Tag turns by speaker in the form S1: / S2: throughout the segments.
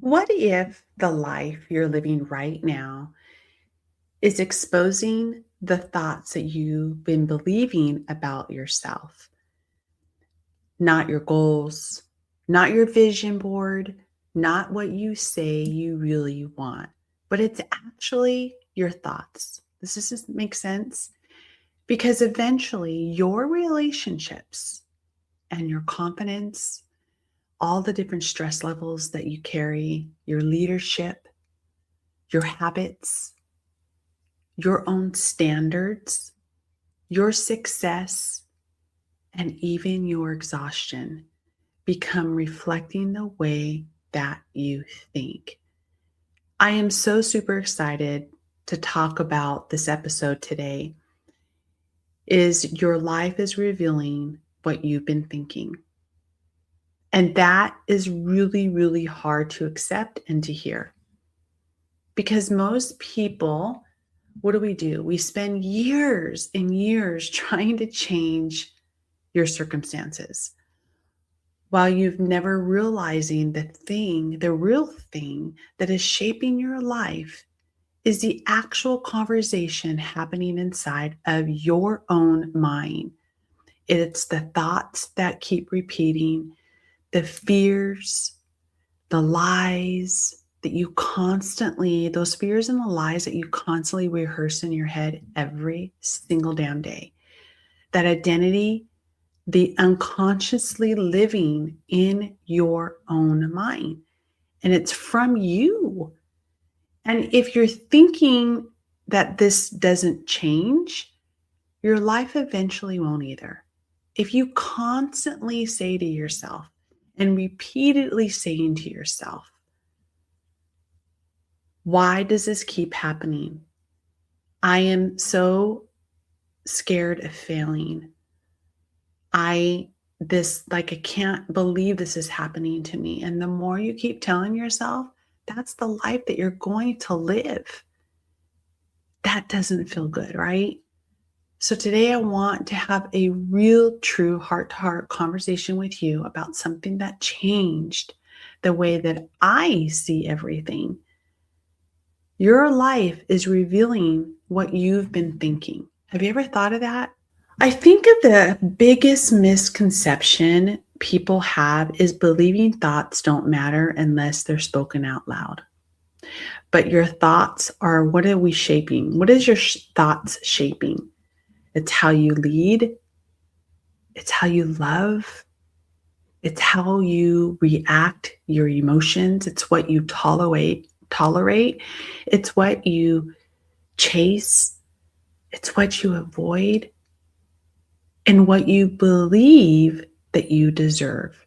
S1: What if the life you're living right now is exposing the thoughts that you've been believing about yourself? Not your goals, not your vision board, not what you say you really want, but it's actually your thoughts. Does this just make sense? Because eventually your relationships and your confidence, all the different stress levels that you carry, your leadership, your habits, your own standards, your success, and even your exhaustion become reflecting the way that you think. I am so super excited to talk about this episode today is your life is revealing what you've been thinking. And that is really, really hard to accept and to hear. Because most people, what do? We spend years and years trying to change your circumstances while you've never realizing the real thing that is shaping your life is the actual conversation happening inside of your own mind. It's the thoughts that keep repeating, the fears, the lies that you constantly, those fears and the lies that you constantly rehearse in your head every single damn day. That identity, the unconsciously living in your own mind. And it's from you. And if you're thinking that this doesn't change, your life eventually won't either. If you constantly say to yourself and repeatedly saying to yourself, why does this keep happening? I am so scared of failing. I can't believe this is happening to me. And the more you keep telling yourself, that's the life that you're going to live. That doesn't feel good, right? So today I want to have a real, true heart to heart conversation with you about something that changed the way that I see everything. Your life is revealing what you've been thinking. Have you ever thought of that? I think of the biggest misconception people have is believing thoughts don't matter unless they're spoken out loud. But your thoughts are, what are we shaping? What is your thoughts shaping? It's how you lead, it's how you love, it's how you react, your emotions, it's what you tolerate, it's what you chase, it's what you avoid, and what you believe that you deserve.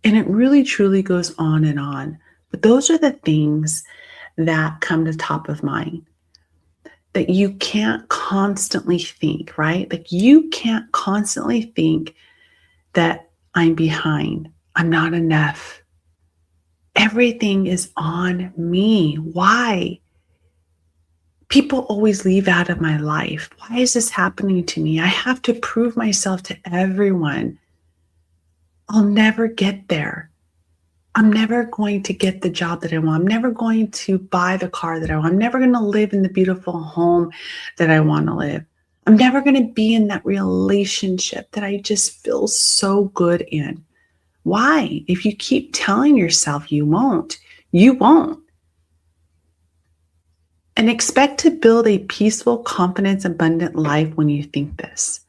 S1: And it really truly goes on and on. But those are the things that come to top of mind that you can't constantly think, right? Like you can't constantly think that I'm behind, I'm not enough. Everything is on me. Why? People always leave out of my life. Why is this happening to me? I have to prove myself to everyone. I'll never get there. I'm never going to get the job that I want. I'm never going to buy the car that I want. I'm never going to live in the beautiful home that I want to live. I'm never going to be in that relationship that I just feel so good in. Why? If you keep telling yourself you won't, you won't. And expect to build a peaceful, confident, abundant life when you think this.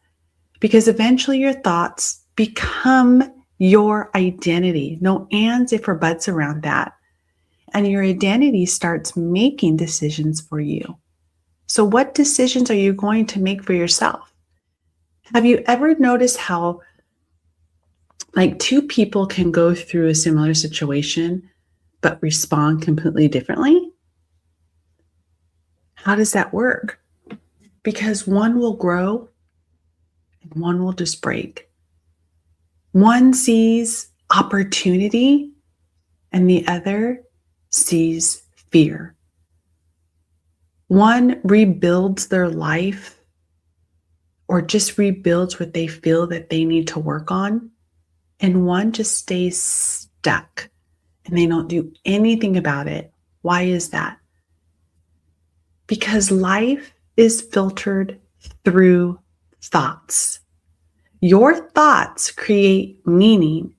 S1: Because eventually your thoughts become your identity. No ands, if or buts around that. And your identity starts making decisions for you. So what decisions are you going to make for yourself? Have you ever noticed how like two people can go through a similar situation but respond completely differently? How does that work? Because one will grow and one will just break. One sees opportunity and the other sees fear. One rebuilds their life or just rebuilds what they feel that they need to work on, and one just stays stuck and they don't do anything about it. Why is that? Because life is filtered through thoughts. Your thoughts create meaning.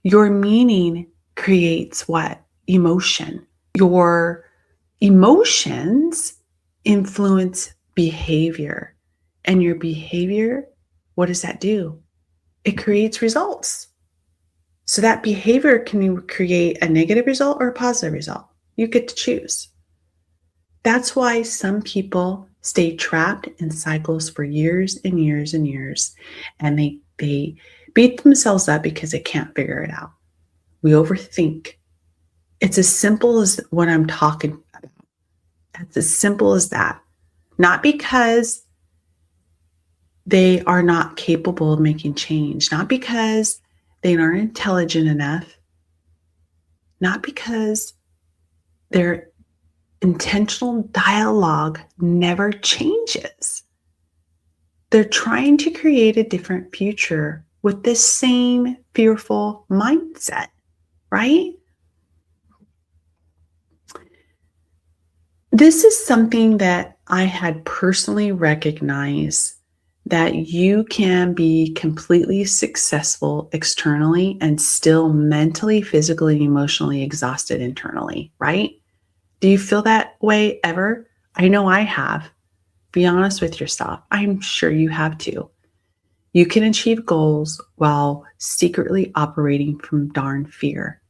S1: Your meaning creates what? Emotion. Your emotions influence behavior. And your behavior, what does that do? It creates results. So that behavior can create a negative result or a positive result. You get to choose. That's why some people stay trapped in cycles for years and years and years, and they beat themselves up because they can't figure it out. We overthink. It's as simple as what I'm talking about. It's as simple as that. Not because they are not capable of making change, not because they aren't intelligent enough, not because their intentional dialogue never changes. They're trying to create a different future with this same fearful mindset, right? This is something that I had personally recognized, that you can be completely successful externally and still mentally, physically, and emotionally exhausted internally, right? Do you feel that way ever? I know I have. Be honest with yourself. I'm sure you have too. You can achieve goals while secretly operating from darn fear.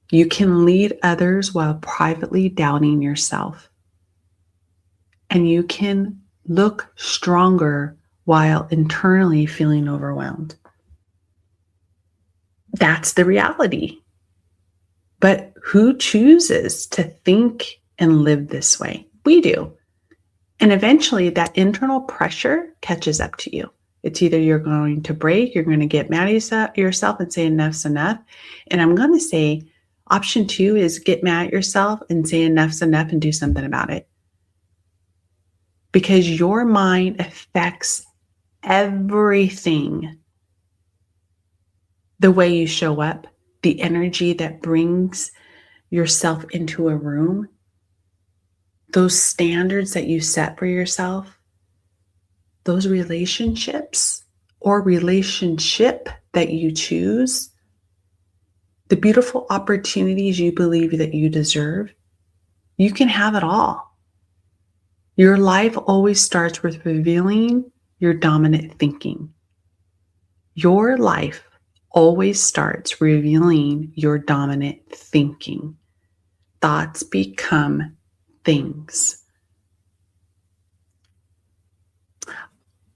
S1: You can lead others while privately doubting yourself. And you can look stronger while internally feeling overwhelmed. That's the reality. But who chooses to think and live this way? We do. And eventually that internal pressure catches up to you. It's either you're going to break, you're going to get mad at yourself and say enough's enough. And I'm going to say option 2 is get mad at yourself and say enough's enough and do something about it. Because your mind affects everything. The way you show up, the energy that brings yourself into a room, those standards that you set for yourself, those relationships or relationship that you choose, the beautiful opportunities you believe that you deserve, you can have it all. Your life always starts with revealing your dominant thinking. Your life always starts revealing your dominant thinking. Thoughts become things.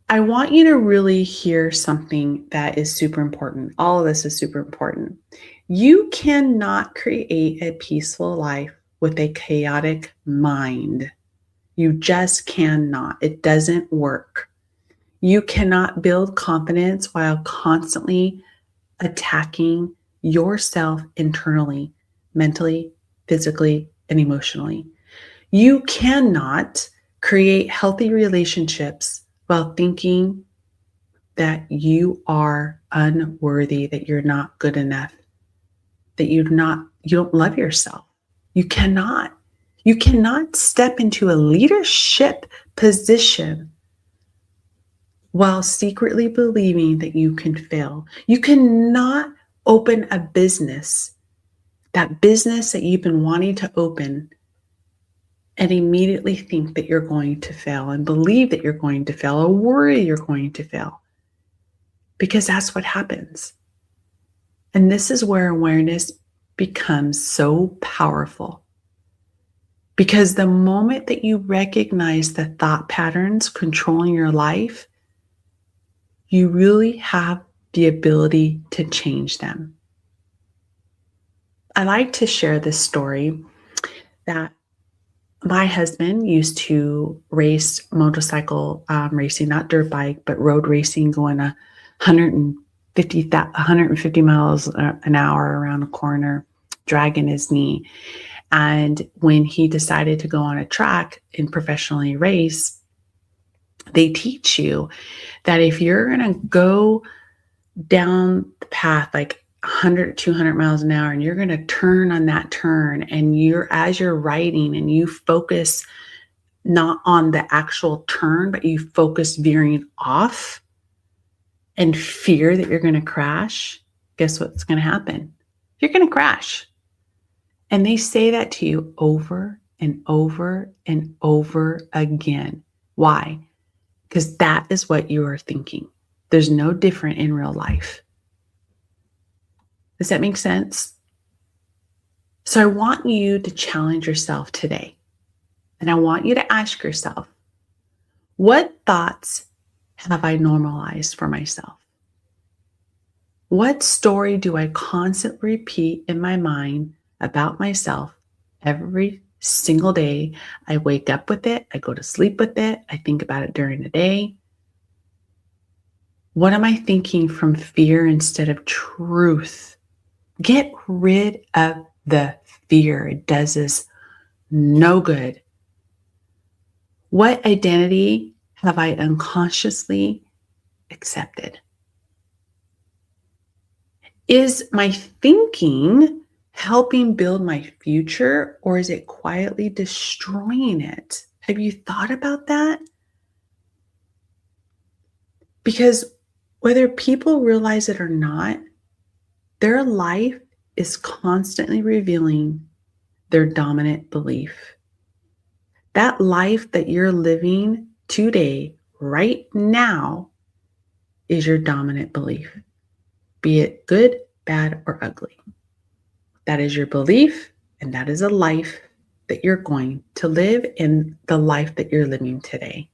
S1: I want you to really hear something that is super important. All of this is super important. You cannot create a peaceful life with a chaotic mind. You just cannot. It doesn't work. You cannot build confidence while constantly attacking yourself internally, mentally, physically, and emotionally. You cannot create healthy relationships while thinking that you are unworthy, that you're not good enough, that you don't love yourself. You cannot. You cannot step into a leadership position while secretly believing that you can fail. You cannot open a business, that business that you've been wanting to open, and immediately think that you're going to fail and believe that you're going to fail or worry you're going to fail. Because that's what happens. And this is where awareness becomes so powerful. Because the moment that you recognize the thought patterns controlling your life, you really have the ability to change them. I like to share this story that my husband used to race motorcycle racing, not dirt bike, but road racing, going 150 miles an hour around a corner, dragging his knee. And when he decided to go on a track and professionally race, they teach you that if you're going to go down the path, like 100, 200 miles an hour, and you're going to turn on that turn, and as you're riding and you focus not on the actual turn, but you focus veering off and fear that you're going to crash, guess what's going to happen? You're going to crash. And they say that to you over and over and over again. Why? Because that is what you are thinking. There's no different in real life. Does that make sense? So I want you to challenge yourself today. And I want you to ask yourself, what thoughts have I normalized for myself? What story do I constantly repeat in my mind about myself every single day? I wake up with it. I go to sleep with it. I think about it during the day. What am I thinking from fear instead of truth? Get rid of the fear. It does us no good. What identity have I unconsciously accepted? Is my thinking helping build my future, or is it quietly destroying it? Have you thought about that? Because whether people realize it or not, their life is constantly revealing their dominant belief. That life that you're living today, right now, is your dominant belief, be it good, bad, or ugly. That is your belief, and that is a life that you're going to live in, the life that you're living today.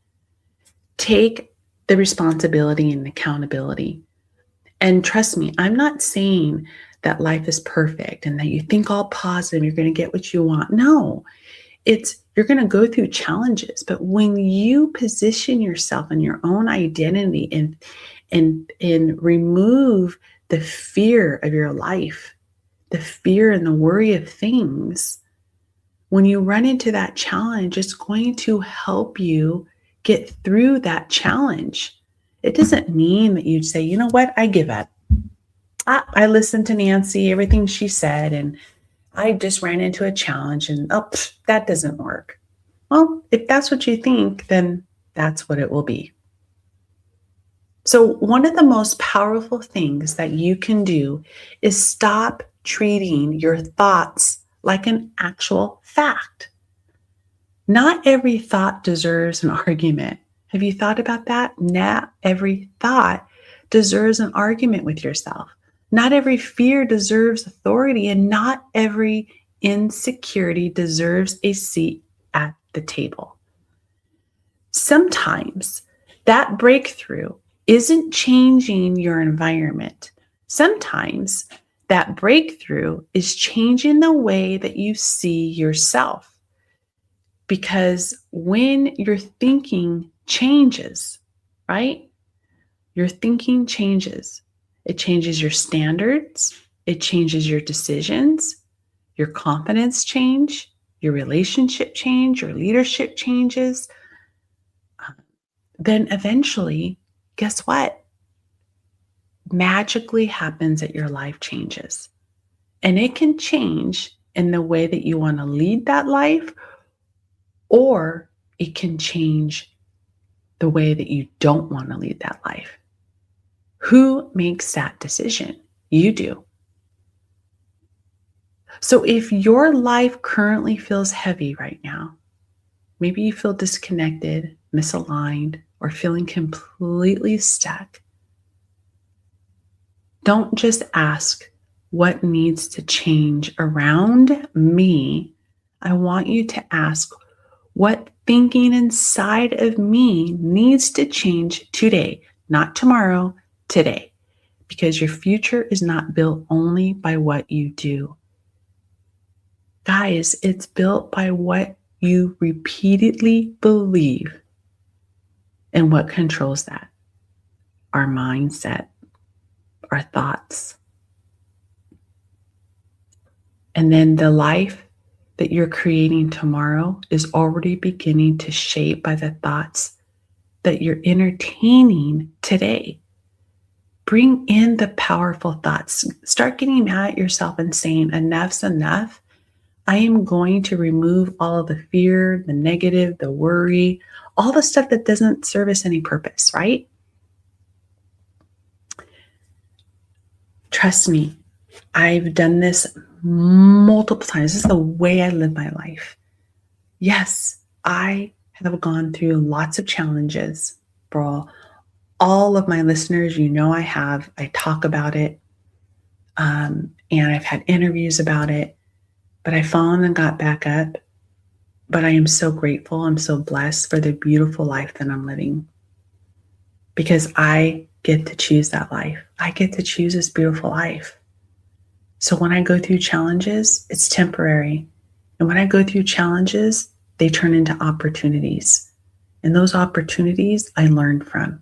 S1: Take the responsibility and accountability. And trust me, I'm not saying that life is perfect and that you think all positive, you're going to get what you want. No, you're going to go through challenges. But when you position yourself in your own identity and remove the fear of your life, the fear and the worry of things, when you run into that challenge, it's going to help you get through that challenge. It doesn't mean that you'd say, you know what, I give up. I listened to Nancy, everything she said, and I just ran into a challenge and that doesn't work. Well, if that's what you think, then that's what it will be. So one of the most powerful things that you can do is stop treating your thoughts like an actual fact. Not every thought deserves an argument. Have you thought about that? Not every thought deserves an argument with yourself. Not every fear deserves authority, and not every insecurity deserves a seat at the table. Sometimes that breakthrough isn't changing your environment. Sometimes that breakthrough is changing the way that you see yourself. Because when your thinking changes, right? Your thinking changes. It changes your standards. It changes your decisions. Your confidence change. Your relationship change. Your leadership changes. Then eventually, guess what? Magically happens that your life changes. And it can change in the way that you want to lead that life, or it can change the way that you don't want to lead that life. Who makes that decision? You do. So if your life currently feels heavy right now, maybe you feel disconnected, misaligned, or feeling completely stuck, don't just ask what needs to change around me. I want you to ask what thinking inside of me needs to change today, not tomorrow, today. Because your future is not built only by what you do. Guys, it's built by what you repeatedly believe. And what controls that? Our mindset, our thoughts. And then the life that you're creating tomorrow is already beginning to shape by the thoughts that you're entertaining today. Bring in the powerful thoughts. Start getting mad at yourself and saying, enough's enough. I am going to remove all of the fear, the negative, the worry, all the stuff that doesn't serve us any purpose, right? Trust me, I've done this multiple times. This is the way I live my life. Yes, I have gone through lots of challenges. For all of my listeners, you know I have. I talk about it, and I've had interviews about it, but I've fallen and got back up. But I am so grateful. I'm so blessed for the beautiful life that I'm living because I get to choose that life. I get to choose this beautiful life. So when I go through challenges, it's temporary. And when I go through challenges, they turn into opportunities. And those opportunities I learn from.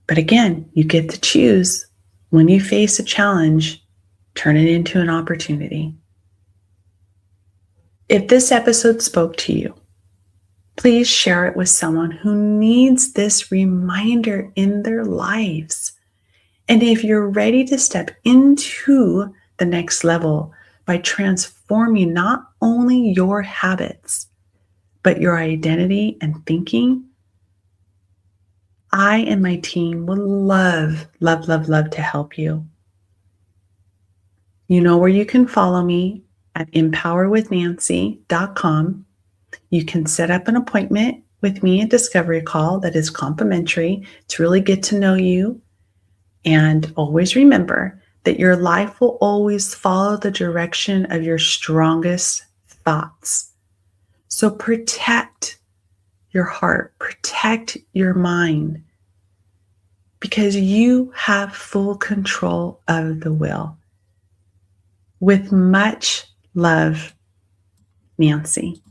S1: But again, you get to choose when you face a challenge, turn it into an opportunity. If this episode spoke to you, please share it with someone who needs this reminder in their lives. And if you're ready to step into the next level by transforming not only your habits, but your identity and thinking, I and my team would love, love, love, love to help you. You know where you can follow me at empowerwithnancy.com. You can set up an appointment with me, a discovery call that is complimentary to really get to know you. And always remember that your life will always follow the direction of your strongest thoughts. So protect your heart, protect your mind, because you have full control of the will. With much love, Nancy.